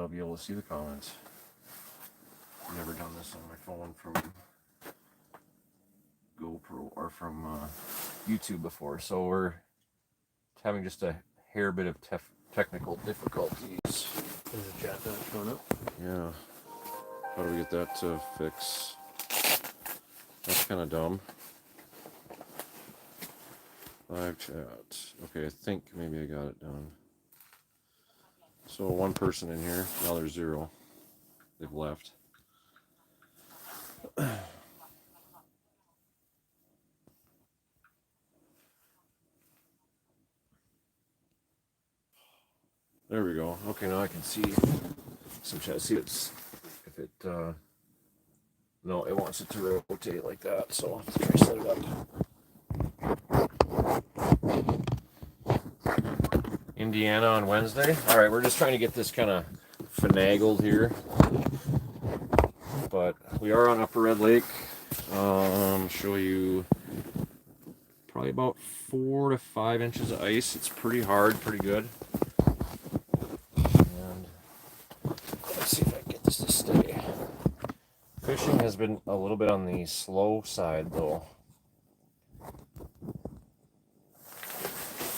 I'll be able to see the comments. I've never done this on my phone from GoPro or from YouTube before, so we're having just a hair bit of technical difficulties. Is the chat not showing up? Yeah. How do we get that to fix? That's kind of dumb. Live chat. Okay, I think maybe I got it done. So one person in here. Now there's 0. They've left. There we go. Okay, now I can see some chat. See if it. No, it wants it to rotate like that. So let's try to set it up. Indiana on Wednesday. All right, we're just trying to get this kind of finagled here, but we are on Upper Red Lake. Show you probably about 4 to 5 inches of ice. It's pretty hard, pretty good. And let's see if I can get this to stay. Fishing has been a little bit on the slow side, though.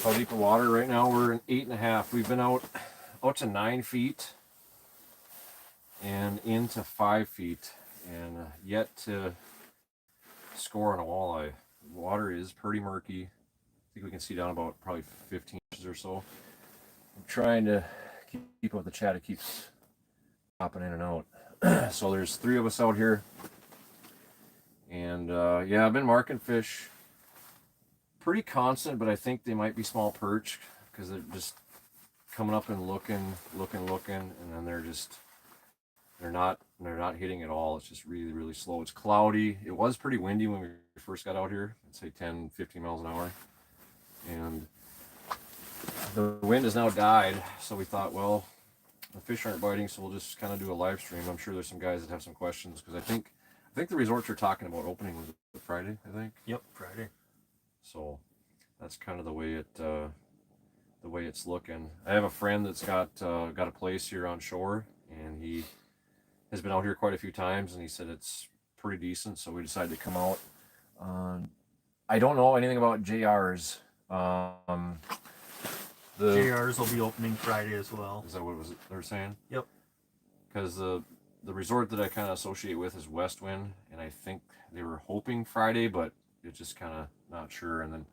How deep of water right now? We're in 8.5. We've been out to 9 feet and into 5 feet, and yet to score on a walleye. Water is pretty murky. I think we can see down about probably 15 inches or so. I'm trying to keep up the chat. It keeps popping in and out. So there's 3 of us out here, and yeah, I've been marking fish pretty constant, but I think they might be small perch because they're just coming up and looking, and then they're not hitting at all. It's just really, really slow. It's cloudy. It was pretty windy when we first got out here. I'd say 10, 15 miles an hour, and the wind has now died. So we thought, well, the fish aren't biting, so we'll just kind of do a live stream. I'm sure there's some guys that have some questions because I think the resorts you're talking about opening was Friday, I think. Yep, Friday. So that's kind of the way it's looking. I have a friend that's got a place here on shore, and he has been out here quite a few times, and he said it's pretty decent. So we decided to come out. I don't know anything about JRs. The JRs will be opening Friday as well. Is that what they're saying? Yep. Because the resort that I kind of associate with is Westwind, and I think they were hoping Friday, but it's just kind of not sure. And then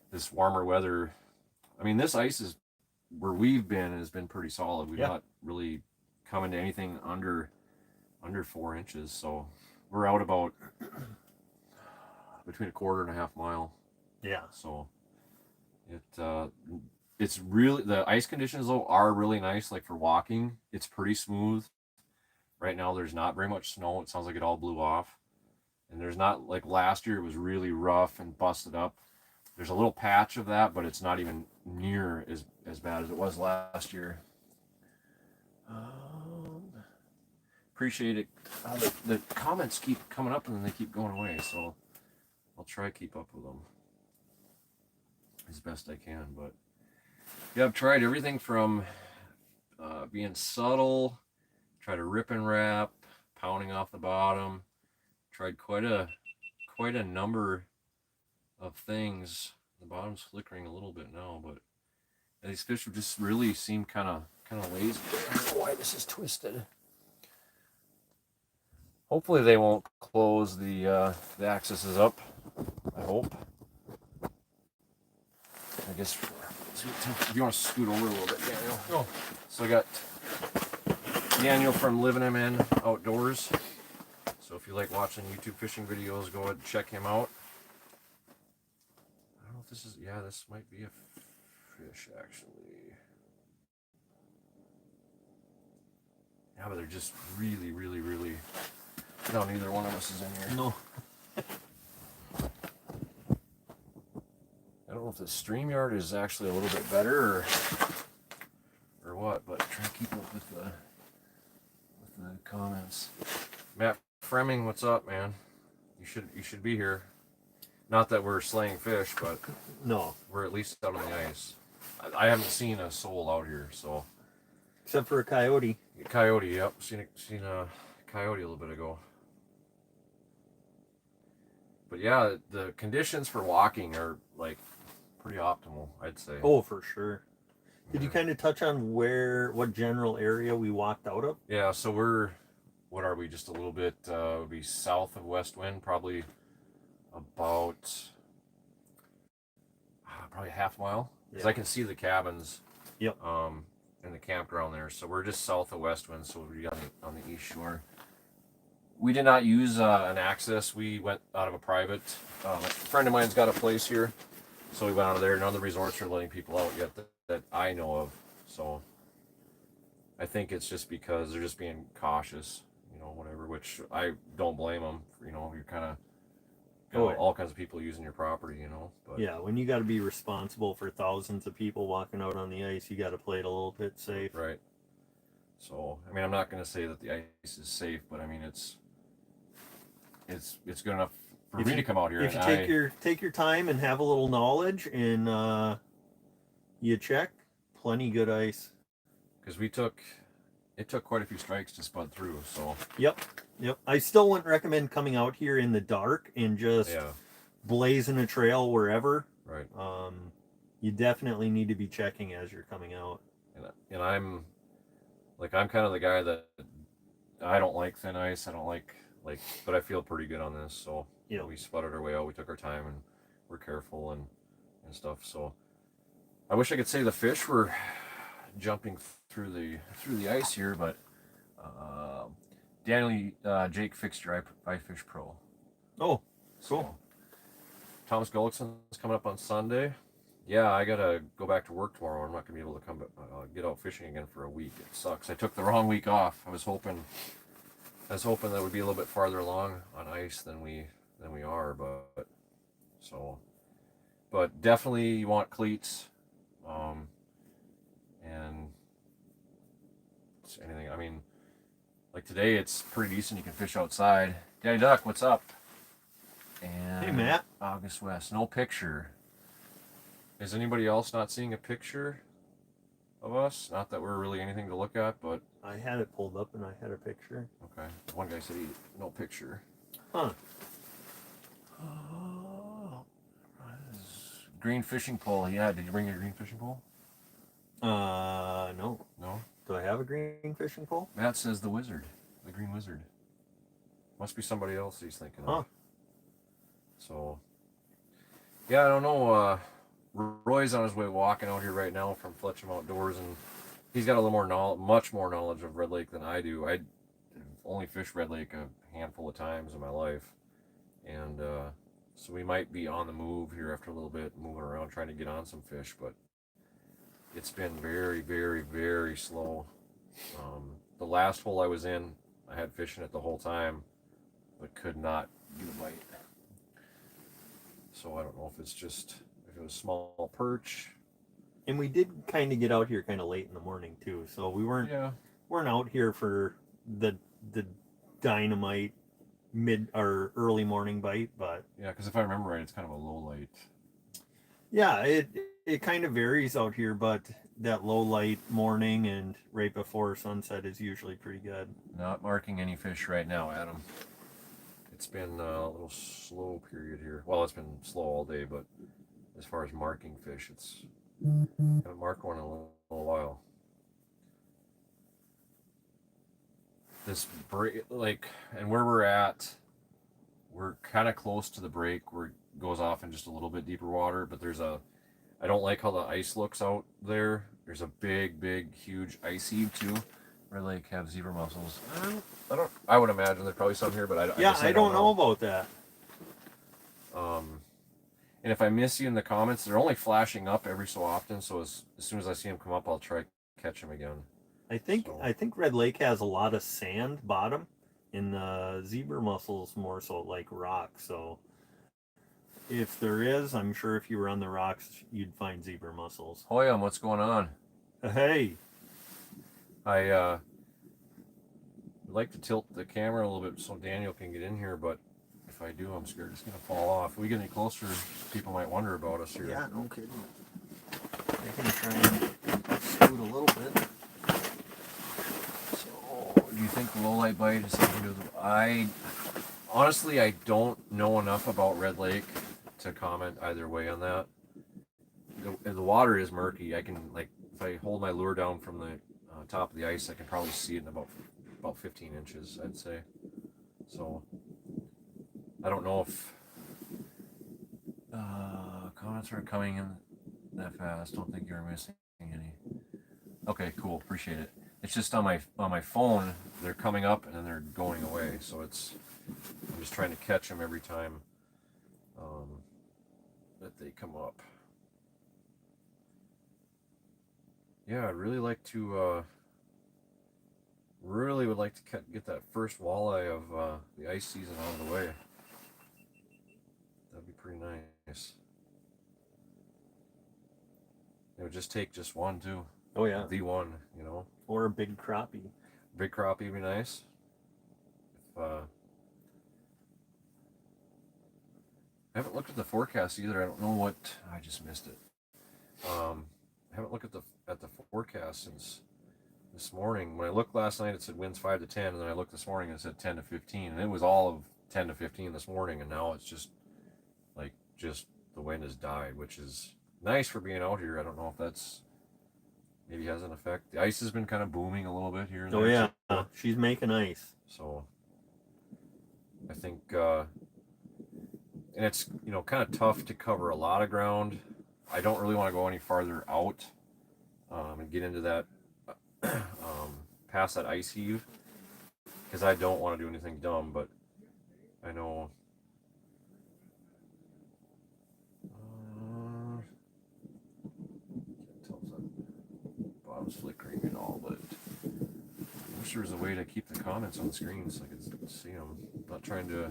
this warmer weather, I mean, this ice is where we've been has been pretty solid. We've not really come into anything under 4 inches, so we're out about between 1/4 and a half mile. Yeah. So it's really, the ice conditions though are really nice. Like for walking, it's pretty smooth. Right now there's not very much snow. It sounds like it all blew off. And there's not, like last year it was really rough and busted up. There's a little patch of that, but it's not even near as bad as it was last year. Appreciate it. The comments keep coming up and then they keep going away, so I'll try to keep up with them as best I can. But yeah, I've tried everything from being subtle, try to rip and wrap, pounding off the bottom. Tried quite a number of things. The bottom's flickering a little bit now, but these fish just really seem kind of lazy. I don't know why this is twisted. Hopefully they won't close the axis up. I hope. I guess if you want to scoot over a little bit, Daniel. Oh. So I got Daniel from Living M Outdoors. So if you like watching YouTube fishing videos, go ahead and check him out. I don't know if this is, yeah, this might be a fish actually. Yeah, but they're just really, really, really, no, neither one of us is in here. No. I don't know if the StreamYard is actually a little bit better or what, but try to keep up with the comments. Matt Fremming, what's up, man? You should be here. Not that we're slaying fish, but no, we're at least out on the ice. I haven't seen a soul out here, so Except for a coyote. Coyote, yep. Seen a coyote a little bit ago. But yeah, the conditions for walking are like pretty optimal, I'd say. Oh, for sure. Did you Yeah. kind of touch on what general area we walked out of? Yeah, so what are we? Just a little bit, would be south of West Wind, probably about probably a half mile. Because Yeah. I can see the cabins. Yep. In the campground there. So we're just south of West Wind, so we're on the east shore. We did not use an access. We went out of a private. A friend of mine's got a place here, so we went out of there. None of the resorts are letting people out yet that I know of. So I think it's just because they're just being cautious, whatever. Which I don't blame them. You're kind of all kinds of people using your property, But yeah, when you got to be responsible for thousands of people walking out on the ice, you got to play it a little bit safe. Right. So I mean, I'm not going to say that the ice is safe, but I mean it's good enough for me to come out here. If you take your time and have a little knowledge and you check, plenty good ice. Because it took quite a few strikes to spud through. So Yep. I still wouldn't recommend coming out here in the dark and just blazing a trail wherever. Right. You definitely need to be checking as you're coming out. And I'm kind of the guy that I don't like thin ice. I don't like, but I feel pretty good on this. So we spudded our way out. We took our time and we're careful and stuff. So I wish I could say the fish were jumping through the ice here, but Jake fixed your iFish Pro. Oh, cool. So, Thomas Gullickson's coming up on Sunday. Yeah, I gotta go back to work tomorrow. I'm not gonna be able to get out fishing again for a week. It sucks. I took the wrong week off. I was hoping that would be a little bit farther along on ice than we are, but definitely you want cleats, and anything. I mean, like today it's pretty decent. You can fish outside. Daddy Duck, what's up? And hey, Matt. August West, no picture. Is anybody else not seeing a picture of us? Not that we're really anything to look at, but I had it pulled up and I had a picture. Okay. One guy said no picture. Huh. Green fishing pole. Yeah, did you bring your green fishing pole? No. No? Do I have a green fishing pole? Matt says the wizard. The green wizard. Must be somebody else he's thinking of. So, yeah, I don't know. Roy's on his way walking out here right now from Fletcham Outdoors, and he's got a little much more knowledge of Red Lake than I do. I only fished Red Lake a handful of times in my life, and so we might be on the move here after a little bit, moving around trying to get on some fish, but it's been very, very, very slow. The last hole I was in, I had fish in it the whole time, but could not get a bite. So I don't know if it was small perch. And we did kind of get out here kind of late in the morning too, so we weren't out here for the dynamite mid or early morning bite, but yeah, because if I remember right, it's kind of a low light. Yeah, it kind of varies out here, but that low light morning and right before sunset is usually pretty good. Not marking any fish right now, Adam. It's been a little slow period here. Well, it's been slow all day, but as far as marking fish, it's haven't marked one in a little while. This break, and where we're at, we're kind of close to the break where it goes off in just a little bit deeper water, but I don't like how the ice looks out there. There's a big, huge ice heave too. Red Lake have zebra mussels. I would imagine there's probably some here, but I don't know about that. And if I miss you in the comments, they're only flashing up every so often. So as soon as I see them come up, I'll try to catch them again. I think Red Lake has a lot of sand bottom, and the zebra mussels more so like rock. So if there is, I'm sure if you were on the rocks, you'd find zebra mussels. Hoyam, what's going on? Hey. I would like to tilt the camera a little bit so Daniel can get in here, but if I do, I'm scared it's going to fall off. If we get any closer, people might wonder about us here. Yeah, no kidding. I can try and scoot a little bit. low light bite has something to do with honestly, I don't know enough about Red Lake to comment either way on that. The water is murky. I can, like, if I hold my lure down from the top of the ice, I can probably see it in about 15 inches, I'd say. So I don't know if comments are coming in that fast. Don't think you're missing any. Okay, cool. Appreciate it. It's just on my phone, they're coming up and then they're going away. So I'm just trying to catch them every time that they come up. Yeah, I'd really like to. Really would like to get that first walleye of the ice season out of the way. That'd be pretty nice. It would just take just one too. Oh yeah. The one, you know. Or a big crappie. Big crappie would be nice. If, I haven't looked at the forecast either. I don't know what I just missed it. I haven't looked at the forecast since this morning. When I looked last night, it said winds 5 to 10, and then I looked this morning and it said 10 to 15, and it was all of 10 to 15 this morning, and now it's just the wind has died, which is nice for being out here. I don't know if that's maybe has an effect. The ice has been kind of booming a little bit here and Oh there. yeah, she's making ice. So I think, and it's kind of tough to cover a lot of ground. I don't really want to go any farther out and get into that past that ice heave, because I don't want to do anything dumb. But I know can't tell if that bottom's flickering and all, but I wish there was a way to keep the comments on the screen so I could see them. I'm not trying to. I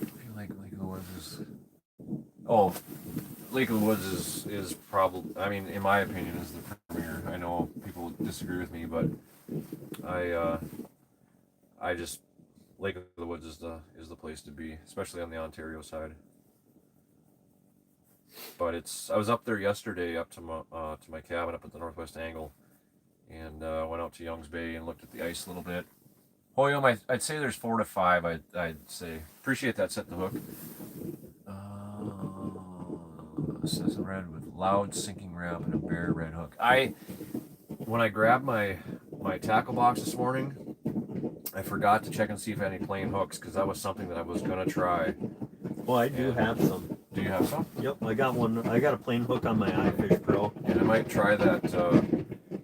feel like Lake of the Woods is. Oh, Lake of the Woods is probably. I mean, in my opinion, is the premier. I know people disagree with me, but I just Lake of the Woods is the place to be, especially on the Ontario side. But I was up there yesterday, up to my cabin up at the Northwest Angle, and went out to Young's Bay and looked at the ice a little bit. Hoyum, I'd say there's 4 to 5. I'd say appreciate that. Set the hook. Says red with loud sinking rap and a bare red hook. When I grabbed my tackle box this morning, I forgot to check and see if I had any plain hooks, because that was something that I was gonna try. Well, I do have some. Do you have some? Yep, I got one. I got a plain hook on my iFish Pro. And I might try that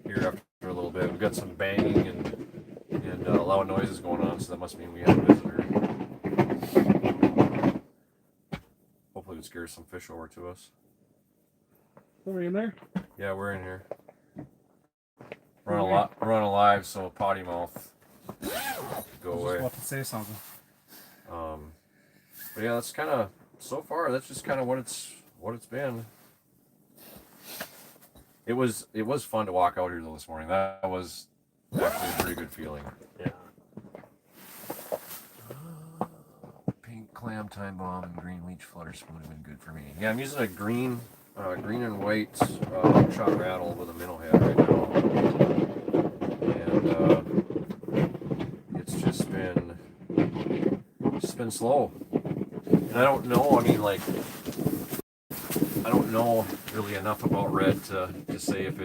here after a little bit. We've got some banging and loud noises going on, so that must mean we have a visitor. Hopefully it scares some fish over to us. Are we in there? Yeah, we're in here. We're on a live, so potty mouth go I was away. just about to say something. But yeah, that's kind of so far. That's just kind of what it's been. It was fun to walk out here though this morning. That was actually a pretty good feeling. Yeah. Pink clam time bomb and green leech flutter spoon have been good for me. Yeah, I'm using a green and white shot rattle with a minnow head right now, and it's just been slow. And I don't know. I mean, like, I don't know really enough about red to say if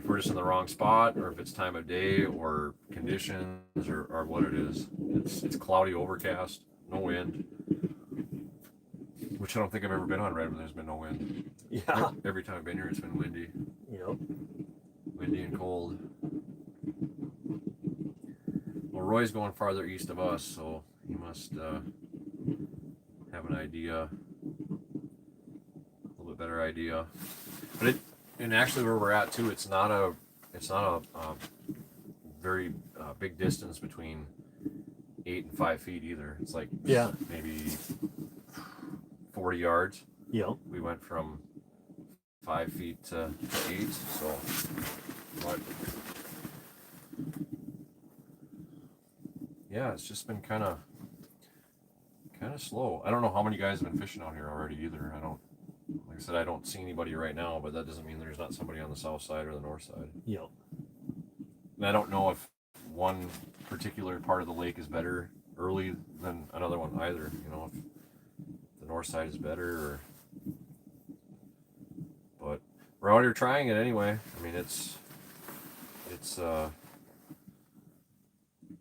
we're just in the wrong spot, or if it's time of day or conditions or what it is. It's cloudy, overcast, no wind. Which I don't think I've ever been on red when there's been no wind. Yeah. Every time I've been here, it's been windy. Yep. Windy and cold. Well, Roy's going farther east of us, so he must have an idea, a little bit better idea. But and actually where we're at too, it's not a very big distance between 8 and 5 feet either. It's like maybe 40 yards. Yep. We went from 5 feet to 8, so but yeah, it's just been kind of slow. I don't know how many guys have been fishing out here already either. Like I said, I don't see anybody right now, but that doesn't mean there's not somebody on the south side or the north side. Yep. And I don't know if one particular part of the lake is better early than another one either. You know, if the north side is better, but we're out here trying it anyway. I mean, it's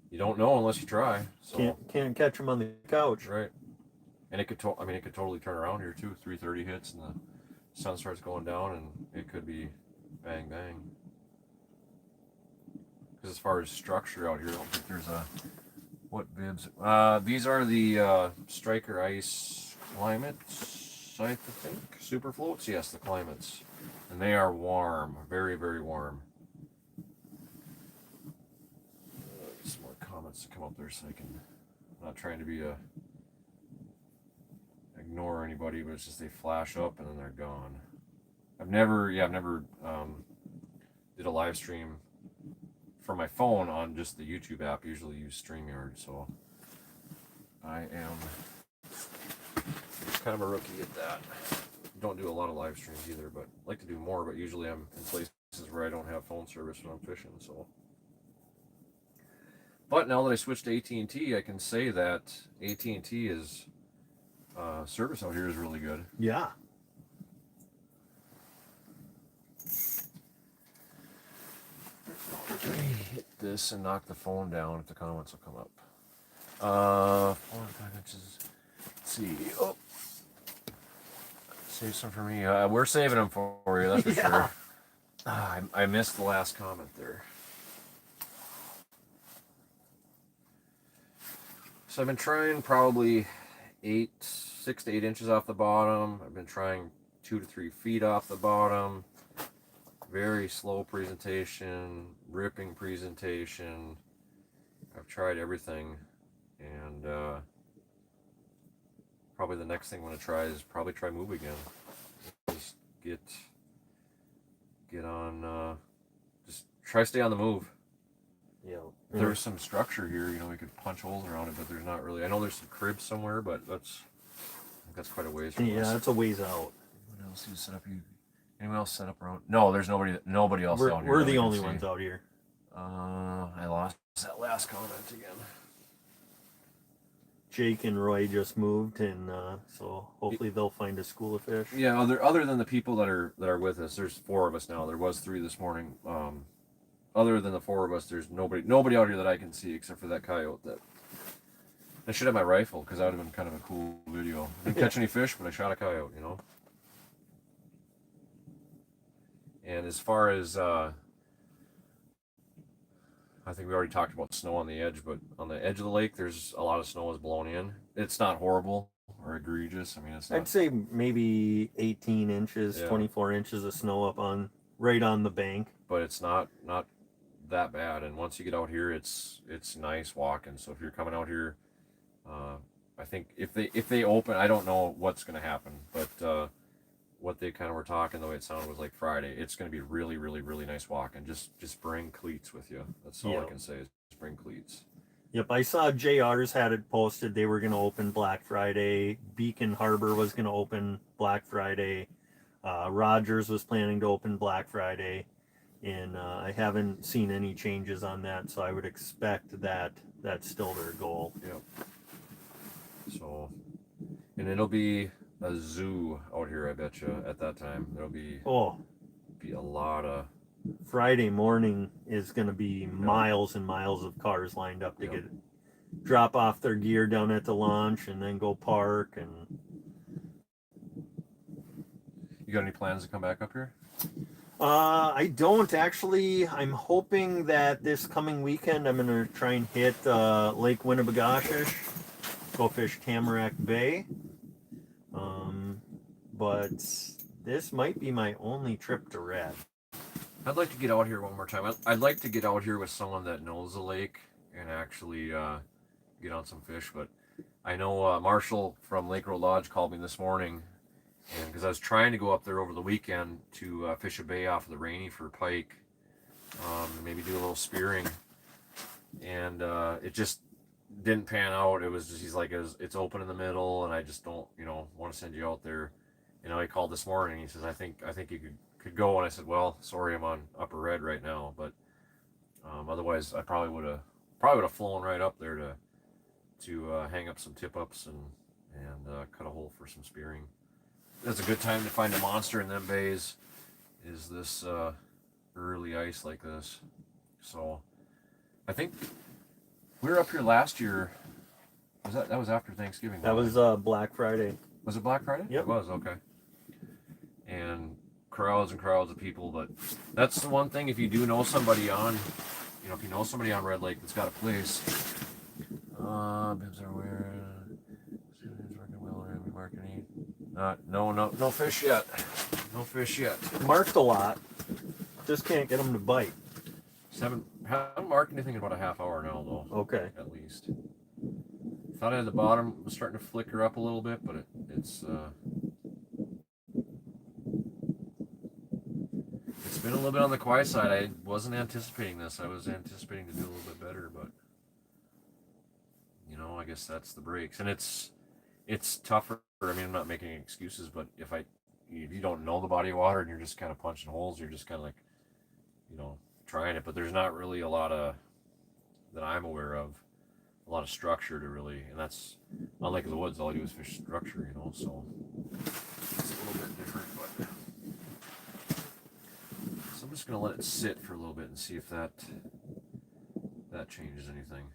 you don't know unless you try. So Can't catch them on the couch. right, and it could it could totally turn around here too. 3:30 hits and the sun starts going down, and it could be bang bang. Because as far as structure out here, I don't think there's a what bibs. These are the Striker Ice Climates, I think. Super floats, yes, the Climates, and they are warm, very very warm. Some more comments to come up there so I can. I'm not trying to be a ignore anybody, but it's just they flash up and then they're gone. I've never did a live stream from my phone on just the YouTube app. Usually use StreamYard, so I am kind of a rookie at that. Don't do a lot of live streams either, but I like to do more, but usually I'm in places where I don't have phone service when I'm fishing, so. But now that I switched to AT&T, I can say that AT&T is service out here is really good. Yeah. Let me hit this and knock the phone down if the comments will come up. 4 and 5 inches. Let's see. Oh, save some for me. We're saving them for you. That's for sure. I missed the last comment there. So I've been trying probably 6 to 8 inches off the bottom. I've been trying 2 to 3 feet off the bottom. Very slow presentation, ripping presentation. I've tried everything, and probably the next thing I'm going to try is probably try move again. Just get on, just try stay on the move. Yeah. There's some structure here, you know, we could punch holes around it, but there's not really. I know there's some cribs somewhere, but I think that's quite a ways from us. Yeah, it's a ways out. What else you set up? Anyone else set up around? No, there's nobody else down here. We're that the we can only see. ones out here. I lost that last comment again. Jake and Roy just moved, and so hopefully they'll find a school of fish. Yeah, other than the people that are with us, there's 4 of us now. There was 3 this morning. Other than the 4 of us, there's nobody out here that I can see except for that coyote. That I should have my rifle because that would have been kind of a cool video. I didn't catch any fish, but I shot a coyote. You know. And as far as I think we already talked about snow on the edge, but on the edge of the lake, there's a lot of snow is blown in. It's not horrible or egregious. I mean, it's not. I'd say maybe 18 inches, Yeah. 24 inches of snow up right on the bank. But it's not that bad. And once you get out here, it's nice walking. So if you're coming out here, I think if they open, I don't know what's going to happen, but what they kind of were talking, the way it sounded was like Friday. It's going to be really, really, really nice walking. Just bring cleats with you. That's all I can say is just bring cleats. Yep, I saw JR's had it posted. They were going to open Black Friday. Beacon Harbor was going to open Black Friday. Rogers was planning to open Black Friday. And I haven't seen any changes on that, so I would expect that that's still their goal. Yep. So, and it'll be a zoo out here, I bet you, at that time. There'll be a lot of. Friday morning is going to be miles and miles of cars lined up to drop off their gear down at the launch and then go park. And You got any plans to come back up here? I don't actually. I'm hoping that this coming weekend I'm going to try and hit Lake Winnibigoshish, go fish Tamarack Bay. But this might be my only trip to Red. I'd like to get out here one more time. I'd like to get out here with someone that knows the lake and actually get on some fish. But I know Marshall from Lake Road Lodge called me this morning, and because I was trying to go up there over the weekend to fish a bay off of the Rainy for pike, maybe do a little spearing, and it just didn't pan out. It was just, he's like, it's open in the middle, and I just don't, want to send you out there. He called this morning. He says, I think you could go, and I said, well, sorry, I'm on Upper Red right now, but otherwise I probably would have probably would have flown right up there to hang up some tip ups and cut a hole for some spearing. That's a good time to find a monster in them bays. Is this early ice like this? So I think we were up here last year. That was after Thanksgiving? That was Black Friday. Was it Black Friday? Yep. It was, okay. And crowds and crowds of people, but that's the one thing, if you do know somebody on, if you know somebody on Red Lake that's got a place, bibs are wearing, working well, are we marketing? No fish yet. No fish yet. Marked a lot. Just can't get them to bite. Haven't marked anything in about a half hour now, though. Okay. At least. Thought I had the bottom was starting to flicker up a little bit, but it's been a little bit on the quiet side. I wasn't anticipating this. I was anticipating to do a little bit better, but I guess that's the breaks, and it's tougher. I mean, I'm not making any excuses, but if you don't know the body of water and you're just kind of punching holes, you're just kind of like, trying it. But there's not really a lot of that I'm aware of. A lot of structure to really, and that's on Lake of the Woods. All I do is fish structure, so it's a little bit different. But so I'm just gonna let it sit for a little bit and see if that changes anything.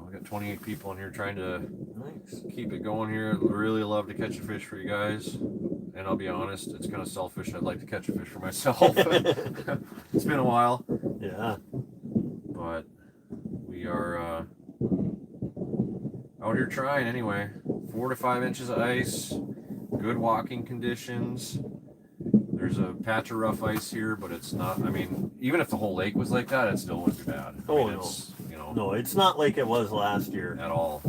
We got 28 people in here trying to keep it going here. I'd really love to catch a fish for you guys. And I'll be honest, it's kind of selfish. I'd like to catch a fish for myself. It's been a while. Yeah. But we are out here trying anyway. 4 to 5 inches of ice, good walking conditions. There's a patch of rough ice here, but it's not, even if the whole lake was like that, it still wouldn't be bad. No, it's not like it was last year. At all.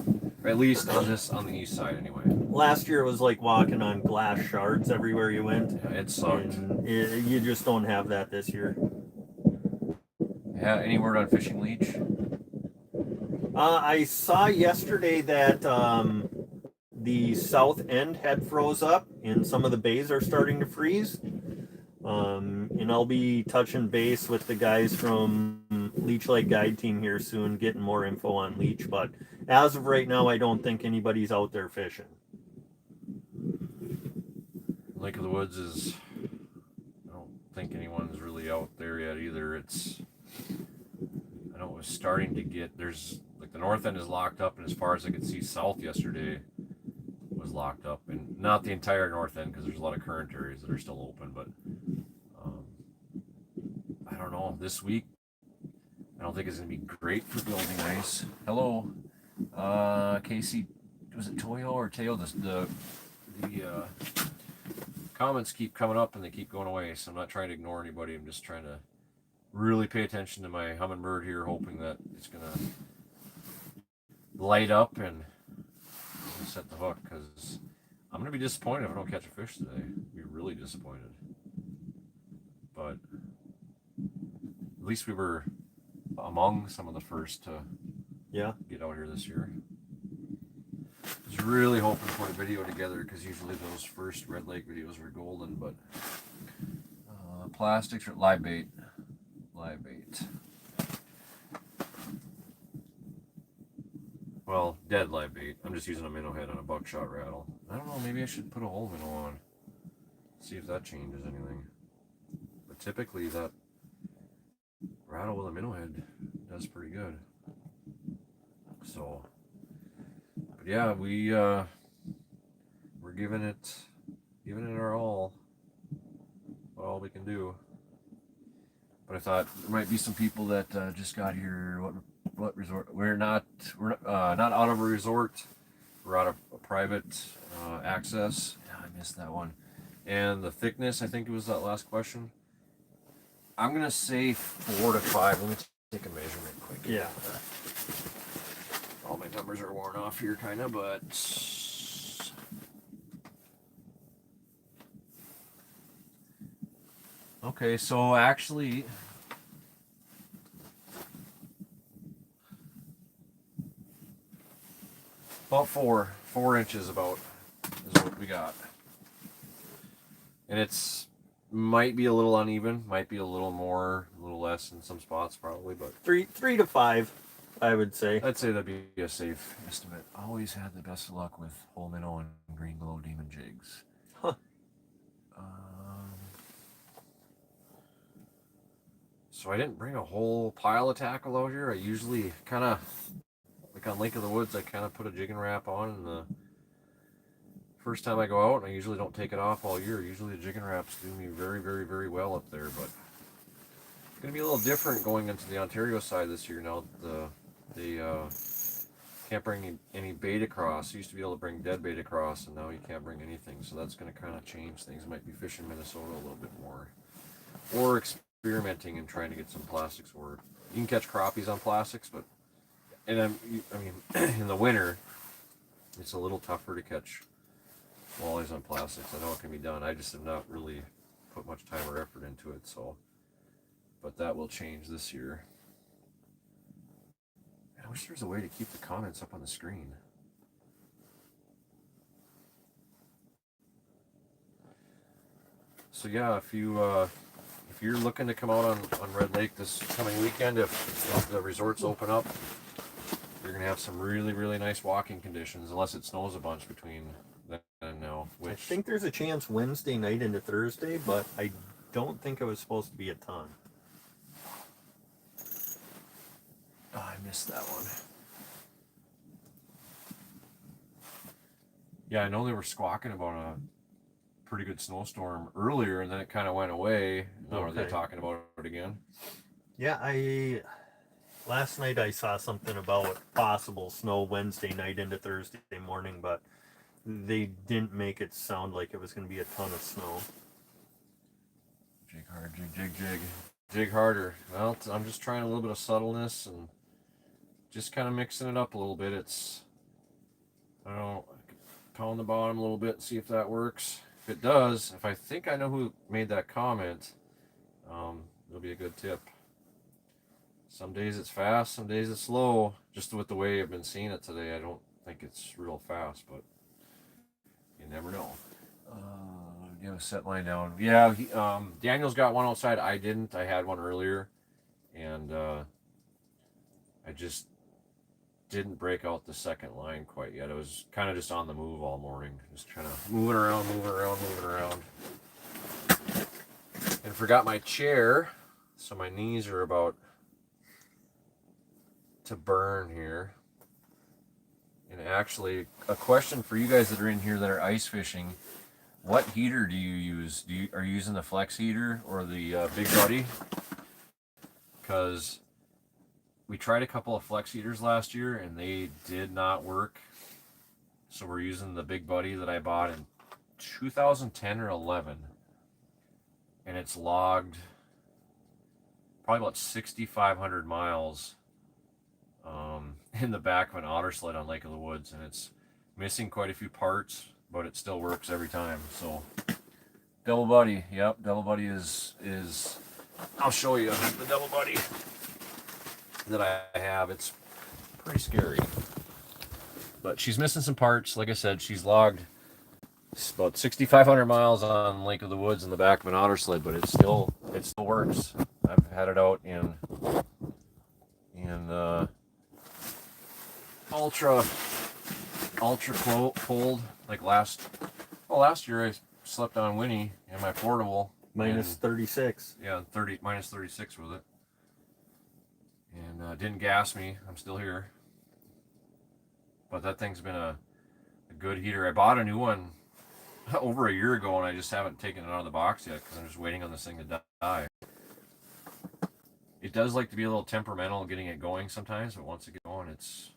At least on the east side anyway. Last year was like walking on glass shards everywhere you went. Yeah, it sucked. You just don't have that this year. Yeah, any word on fishing leech? I saw yesterday that the south end had froze up and some of the bays are starting to freeze. And I'll be touching base with the guys from Leech Lake Guide Team here soon, getting more info on leech. But as of right now, I don't think anybody's out there fishing. Lake of the Woods I don't think anyone's really out there yet either. I know it was starting to get, there's, like, the north end is locked up, and as far as I could see, south yesterday was locked up. And not the entire north end, because there's a lot of current areas that are still open, but I don't know. This week, I don't think it's going to be great for building ice. Hello. Casey, was it Toyo or Teo? The comments keep coming up and they keep going away, so I'm not trying to ignore anybody. I'm just trying to really pay attention to my hummingbird here, hoping that it's going to light up and set the hook, because I'm going to be disappointed if I don't catch a fish today. Be really disappointed. But at least we were among some of the first to get out here this year. I was really hoping to put a video together, because usually those first Red Lake videos were golden, but plastics or live bait. Well, dead live bait. I'm just using a minnow head on a buckshot rattle. I don't know, maybe I should put a whole minnow on. See if that changes anything. But typically that rattle with a minnow head does pretty good. So, but yeah, we're giving it our all we can do. But I thought there might be some people that just got here. What resort? We're not out of a resort. We're out of a private access. Yeah, I missed that one. And the thickness, I think it was that last question. I'm gonna say 4 to 5. Let me take a measurement quick. Yeah. All my numbers are worn off here, kind of, but okay. So actually, about 4 inches about is what we got, and it's might be a little uneven, might be a little more, a little less in some spots probably, but 3 to 5, I would say. I'd say that'd be a safe estimate. Always had the best of luck with whole minnow and green glow demon jigs. Huh. So I didn't bring a whole pile of tackle out here. I usually kind of, like on Lake of the Woods, I kind of put a jigging wrap on, and the first time I go out, and I usually don't take it off all year. Usually the jigging wraps do me very, very, very well up there, but it's going to be a little different going into the Ontario side this year now. They can't bring any bait across. You used to be able to bring dead bait across, and now you can't bring anything, so that's going to kind of change things. I might be fishing Minnesota a little bit more. Or experimenting and trying to get some plastics where you can catch crappies on plastics, but I mean in the winter it's a little tougher to catch walleyes on plastics. I know it can be done. I just have not really put much time or effort into it, so but that will change this year. I wish there was a way to keep the comments up on the screen. So yeah, if you're looking to come out on Red Lake this coming weekend, if the resorts open up, you're gonna have some really, really nice walking conditions, unless it snows a bunch between then and now. I think there's a chance Wednesday night into Thursday, but I don't think it was supposed to be a ton. Oh, I missed that one. Yeah, I know they were squawking about a pretty good snowstorm earlier, and then it kind of went away. Now are they Okay. talking about it again? Yeah, last night I saw something about possible snow Wednesday night into Thursday morning, but they didn't make it sound like it was going to be a ton of snow. Jig hard, jig harder. Well, I'm just trying a little bit of subtleness and just kind of mixing it up a little bit. I don't know, pound the bottom a little bit and see if that works. If it does, if I think I know who made that comment, it'll be a good tip. Some days it's fast, some days it's slow. Just with the way I've been seeing it today, I don't think it's real fast, but you never know. You know, set line down. Yeah, Daniel's got one outside. I didn't. I had one earlier, and I just didn't break out the second line quite yet. I was kind of just on the move all morning, just trying to moving around, and forgot my chair, so my knees are about to burn here. And actually, a question for you guys that are in here that are ice fishing: what heater do you use? Are you using the flex heater or the Big Buddy? Because we tried a couple of flex heaters last year and they did not work. So we're using the Big Buddy that I bought in 2010 or 11, and it's logged probably about 6,500 miles in the back of an otter sled on Lake of the Woods, and it's missing quite a few parts, but it still works every time. So Double Buddy, yep, Double Buddy is I'll show you the Double Buddy that I have. It's pretty scary, but she's missing some parts. Like I said, she's logged about 6,500 miles on Lake of the Woods in the back of an otter sled, but it still works. I've had it out in ultra cold, like last year I slept on Winnie in my portable Minus and, 36. yeah, minus 36 with it, and didn't gas me. I'm still here, but that thing's been a good heater. I bought a new one over a year ago, and I just haven't taken it out of the box yet because I'm just waiting on this thing to die. It does like to be a little temperamental getting it going sometimes, but once it gets going, it's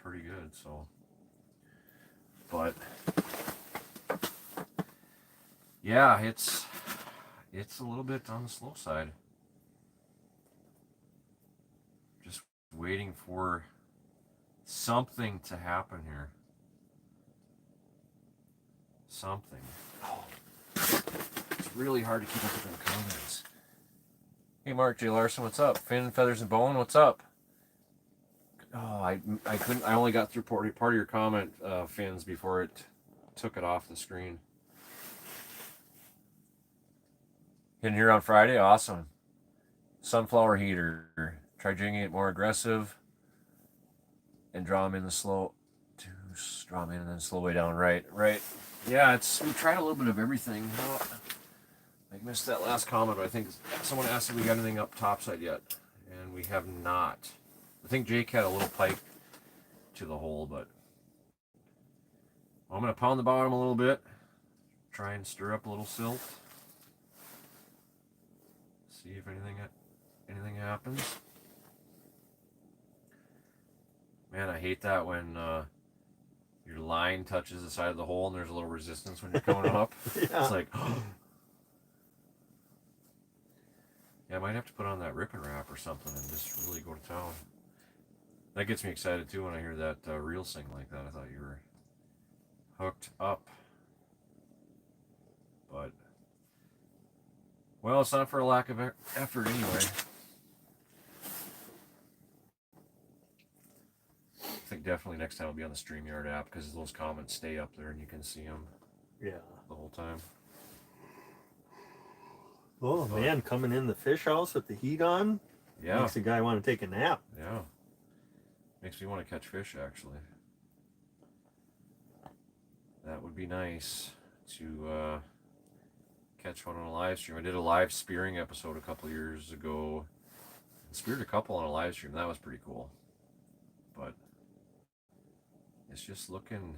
pretty good. So, but yeah, it's a little bit on the slow side. Just waiting for something to happen here. Something. Oh, it's really hard to keep up with them comments. Hey, Mark J. Larson, what's up? Finn, Feathers, and Bone, what's up? Oh, I couldn't. I only got through part of your comment, Fins, before it took it off the screen. Hitting here on Friday, awesome. Sunflower heater. Try jigging it more aggressive and draw them in the slow. Draw them in and then slow way down. Right. Yeah, we tried a little bit of everything. Oh, I missed that last comment, but I think someone asked if we got anything up topside yet, and we have not. I think Jake had a little pike to the hole, but I'm going to pound the bottom a little bit, try and stir up a little silt, see if anything happens. Man, I hate that when your line touches the side of the hole and there's a little resistance when you're coming up. Yeah. It's like, yeah, I might have to put on that ripping wrap or something and just really go to town. That gets me excited too when I hear that reel sing like that. I thought you were hooked up. But, well, it's not for a lack of effort anyway. I think definitely next time I'll be on the StreamYard app because those comments stay up there and you can see them Yeah. the whole time. Oh man, coming in the fish house with the heat on Yeah. makes a guy want to take a nap. Yeah. Makes me want to catch fish, actually. That would be nice to catch one on a live stream. I did a live spearing episode a couple years ago. I speared a couple on a live stream. That was pretty cool. But it's just looking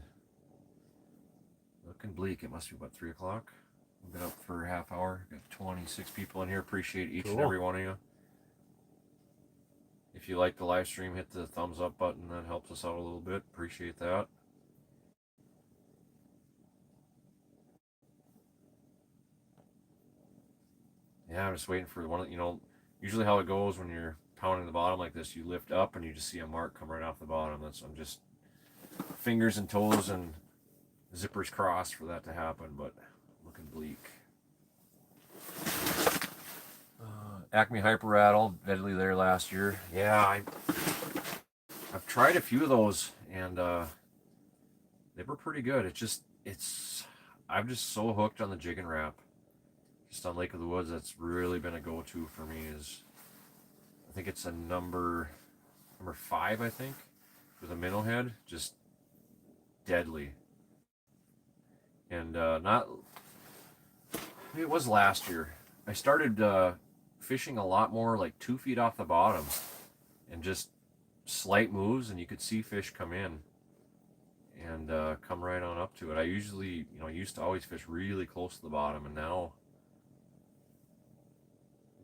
bleak. It must be, what, 3 o'clock? We've been up for a half hour. Got 26 people in here. Appreciate each and every one of you. If you like the live stream, hit the thumbs up button. That helps us out a little bit. Appreciate that. Yeah, I'm just waiting for one. Usually how it goes when you're pounding the bottom like this, you lift up and you just see a mark come right off the bottom. I'm just fingers and toes and zippers crossed for that to happen, but looking bleak. Acme Hyper Rattle, deadly there last year. Yeah, I've tried a few of those and they were pretty good. I'm just so hooked on the Jig and Wrap. Just on Lake of the Woods, that's really been a go-to for me. I think it's a number 5, I think, with a minnow head, just deadly. And it was last year. I started fishing a lot more like 2 feet off the bottom and just slight moves and you could see fish come in and come right on up to it. I usually, used to always fish really close to the bottom, and now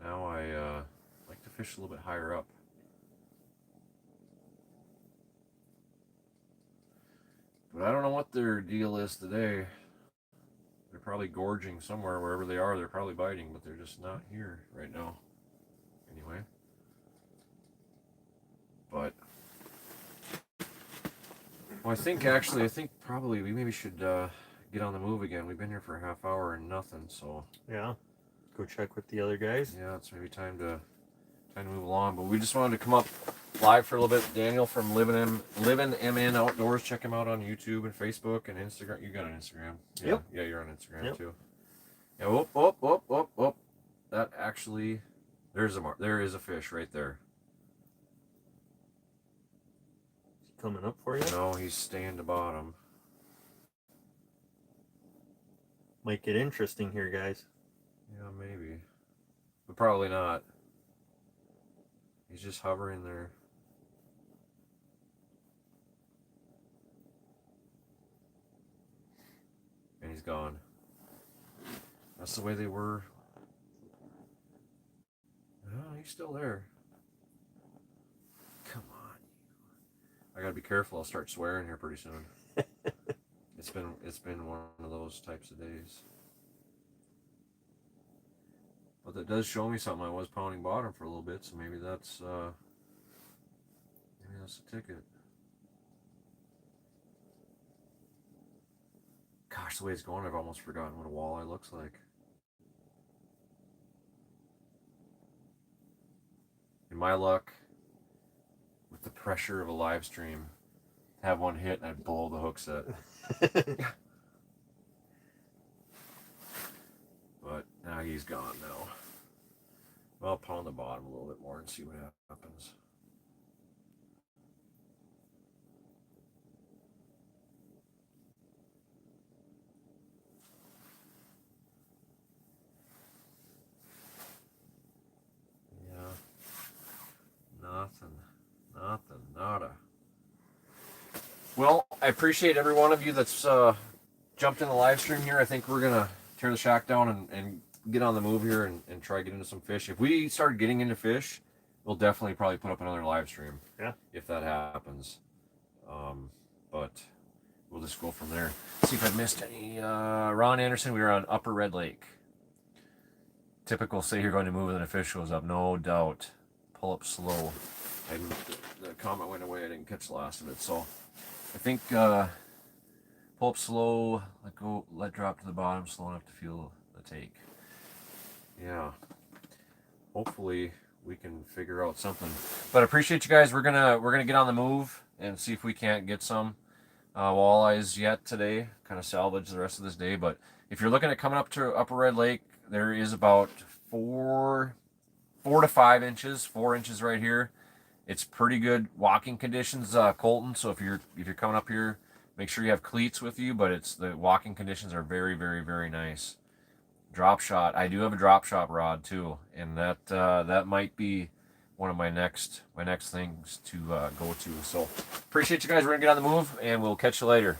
I like to fish a little bit higher up. But I don't know what their deal is today. They're probably gorging somewhere. Wherever they are, they're probably biting, but they're just not here right now. Anyway. But, well, I think probably we maybe should get on the move again. We've been here for a half hour and nothing, so. Yeah. Go check with the other guys. Yeah, it's maybe time to move along. But we just wanted to come up live for a little bit. Daniel from Living MN Outdoors. Check him out on YouTube and Facebook and Instagram. You got an Instagram? Yeah, Yep. Yeah, you're on Instagram Yep. too. Yeah. Whoop. That actually, there is a fish right there. Coming up for you? No, he's staying to bottom. Might get interesting here, guys. Yeah, maybe, but probably not. He's just hovering there. And he's gone. That's the way they were. Oh, he's still there. Come on. I gotta be careful. I'll start swearing here pretty soon. It's been one of those types of days. But that does show me something. I was pounding bottom for a little bit, so maybe that's the ticket. Gosh, the way it's going, I've almost forgotten what a walleye looks like. In my luck, with the pressure of a live stream, have one hit and I'd blow the hook set. But now he's gone now. pound the bottom a little bit more and see what happens. Nothing, nada. Well, I appreciate every one of you that's jumped in the live stream here. I think we're gonna tear the shack down and get on the move here and try to get into some fish. If we start getting into fish, we'll definitely probably put up another live stream. Yeah. If that happens. But we'll just go from there. See if I missed any. Ron Anderson, we were on Upper Red Lake. Typical, say you're going to move and a fish shows up. No doubt. Pull up slow. The comment went away. I didn't catch the last of it. So I think pull up slow, let go, let drop to the bottom, slow enough to feel the take. Yeah. Hopefully we can figure out something. But I appreciate you guys. We're gonna get on the move and see if we can't get some walleyes yet today. Kind of salvage the rest of this day. But if you're looking at coming up to Upper Red Lake, there is about 4 to 5 inches, 4 inches right here. It's pretty good walking conditions, Colton. So if you're coming up here, make sure you have cleats with you. But the walking conditions are very, very, very nice. Drop shot. I do have a drop shot rod too, and that might be one of my next things to go to. So appreciate you guys. We're gonna get on the move, and we'll catch you later.